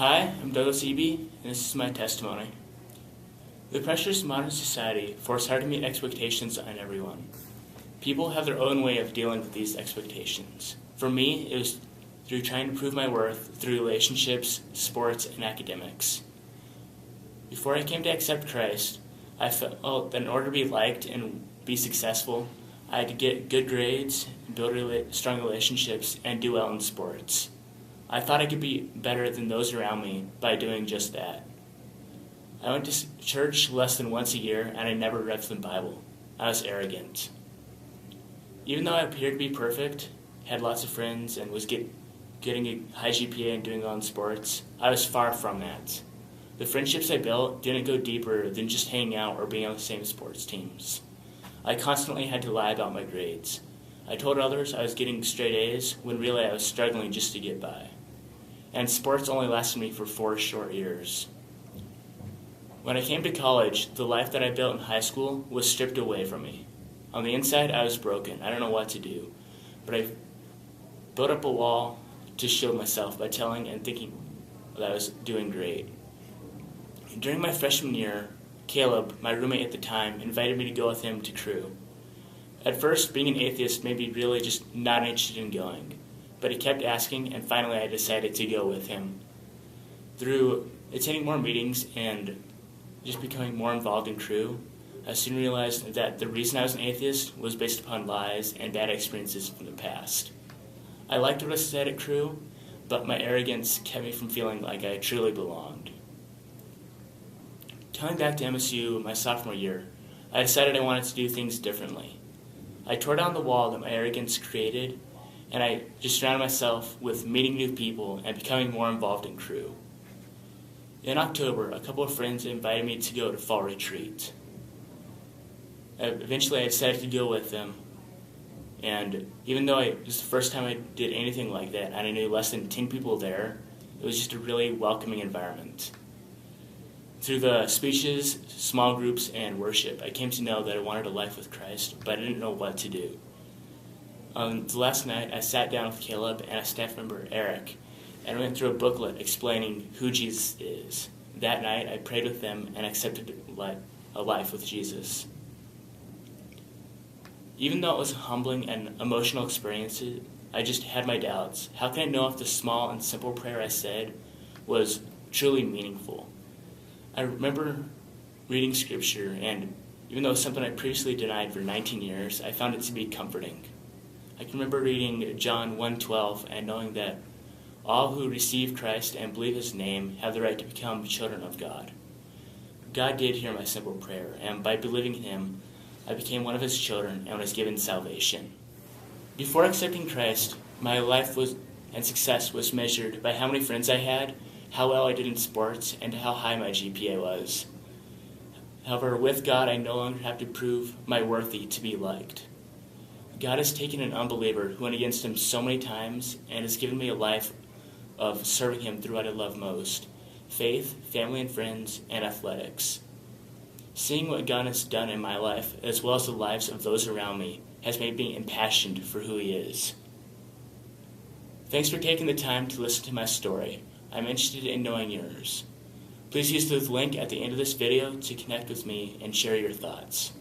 Hi, I'm Douglas Eby, and this is my testimony. The pressures of modern society force hard to meet expectations on everyone. People have their own way of dealing with these expectations. For me, it was through trying to prove my worth through relationships, sports, and academics. Before I came to accept Christ, I felt that in order to be liked and be successful, I had to get good grades, build strong relationships, and do well in sports. I thought I could be better than those around me by doing just that. I went to church less than once a year, and I never read from the Bible. I was arrogant. Even though I appeared to be perfect, had lots of friends, and was getting a high GPA and doing well in sports, I was far from that. The friendships I built didn't go deeper than just hanging out or being on the same sports teams. I constantly had to lie about my grades. I told others I was getting straight A's when really I was struggling just to get by. And sports only lasted me for 4 short years. When I came to college, the life that I built in high school was stripped away from me. On the inside, I was broken. I don't know what to do. But I built up a wall to shield myself by telling and thinking that I was doing great. During my freshman year, Caleb, my roommate at the time, invited me to go with him to crew. At first, being an atheist made me really just not interested in going. But he kept asking, and finally I decided to go with him. Through attending more meetings and just becoming more involved in crew, I soon realized that the reason I was an atheist was based upon lies and bad experiences from the past. I liked what I said at crew, but my arrogance kept me from feeling like I truly belonged. Coming back to MSU my sophomore year, I decided I wanted to do things differently. I tore down the wall that my arrogance created, and I just surrounded myself with meeting new people and becoming more involved in crew. In October, a couple of friends invited me to go to fall retreat. Eventually, I decided to go with them, and even though it was the first time I did anything like that, and I knew less than 10 people there, it was just a really welcoming environment. Through the speeches, small groups, and worship, I came to know that I wanted a life with Christ, but I didn't know what to do. The last night, I sat down with Caleb and a staff member, Eric, and went through a booklet explaining who Jesus is. That night, I prayed with them and accepted a life with Jesus. Even though it was a humbling and emotional experience, I just had my doubts. How can I know if the small and simple prayer I said was truly meaningful? I remember reading scripture, and even though it was something I previously denied for 19 years, I found it to be comforting. I can remember reading John 1:12 and knowing that all who receive Christ and believe his name have the right to become children of God. God did hear my simple prayer, and by believing in him, I became one of his children and was given salvation. Before accepting Christ, my life and success was measured by how many friends I had, how well I did in sports, and how high my GPA was. However, with God, I no longer have to prove my worthy to be liked. God has taken an unbeliever who went against him so many times and has given me a life of serving him through what I love most: faith, family and friends, and athletics. Seeing what God has done in my life, as well as the lives of those around me, has made me impassioned for who he is. Thanks for taking the time to listen to my story. I'm interested in knowing yours. Please use the link at the end of this video to connect with me and share your thoughts.